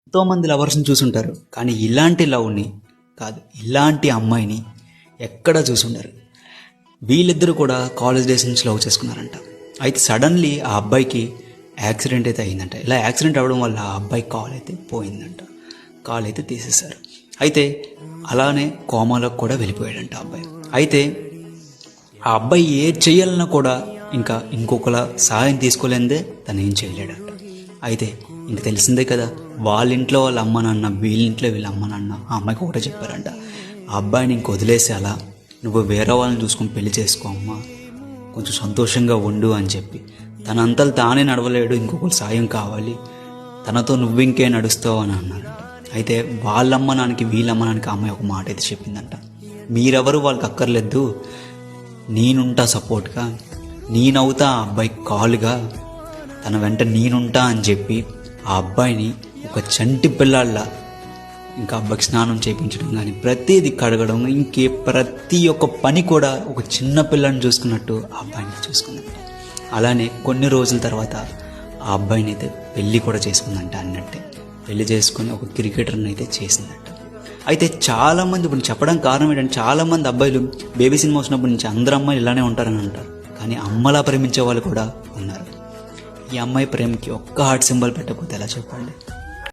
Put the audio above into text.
ఎంతోమంది లవర్స్ని చూసుంటారు, కానీ ఇలాంటి లవ్ని కాదు, ఇలాంటి అమ్మాయిని ఎక్కడా చూసుండరు. వీళ్ళిద్దరూ కూడా కాలేజ్ డేస్ నుంచి లవ్ చేసుకున్నారంట. అయితే సడన్లీ ఆ అబ్బాయికి యాక్సిడెంట్ అయితే అయిందంట. ఇలా యాక్సిడెంట్ అవ్వడం వల్ల ఆ అబ్బాయి కాల్ అయితే పోయిందంట, కాల్ అయితే తీసేశారు. అయితే అలానే కోమాలోకి కూడా వెళ్ళిపోయాడంట ఆ అబ్బాయి. అయితే ఆ అబ్బాయి ఏ చేయాలన్నా కూడా ఇంకా ఇంకొకలా సహాయం తీసుకోలేదే తను ఏం చేయలేడంట. అయితే ఇంక తెలిసిందే కదా, వాళ్ళ ఇంట్లో వాళ్ళ అమ్మ నాన్న, వీళ్ళింట్లో వీళ్ళ అమ్మ నాన్న ఆ అమ్మాయికి ఒకటే చెప్పారంట, ఆ అబ్బాయిని ఇంక వదిలేసి అలా నువ్వు వేరే వాళ్ళని చూసుకొని పెళ్లి చేసుకో అమ్మా, కొంచెం సంతోషంగా ఉండు అని చెప్పి. తనంతలు తానే నడవలేడు, ఇంకొకరు సాయం కావాలి, తనతో నువ్వు ఇంకే నడుస్తావు అని అన్నారంట. అయితే వాళ్ళమ్మ నాన్నకి వీళ్ళమ్మ నాన్నకి అమ్మాయి ఒక మాట అయితే చెప్పిందంట, మీరెవరు వాళ్ళకి అక్కర్లేదు, నేనుంటా సపోర్ట్గా, నేనవుతా ఆ అబ్బాయి కాలుగా, తన వెంట నేనుంటా అని చెప్పి ఆ అబ్బాయిని ఒక చంటి పిల్లాళ్ళ ఇంకా అబ్బాయికి స్నానం చేయించడం కానీ, ప్రతిదీ కడగడం, ఇంకే ప్రతి ఒక్క పని కూడా ఒక చిన్న పిల్లని చూసుకున్నట్టు ఆ అబ్బాయిని చూసుకున్నట్టు. అలానే కొన్ని రోజుల తర్వాత ఆ అబ్బాయిని అయితే పెళ్ళి కూడా చేసుకుందంట. అన్నట్టే పెళ్లి చేసుకొని ఒక క్రికెటర్ని అయితే చేసిందట. అయితే చాలామంది ఇప్పుడు చెప్పడానికి కారణం ఏంటంటే, చాలామంది అబ్బాయిలు బేబీ సినిమా వచ్చినప్పటి నుంచి అందరు అమ్మాయిలు ఇలానే ఉంటారని అంటారు, కానీ అమ్మలా ప్రేమించే వాళ్ళు కూడా ఉన్నారు. ఈ అమ్మాయి ప్రేమకి ఒక్క హార్ట్ సింబల్ పెట్టకపోతే ఎలా చెప్పండి.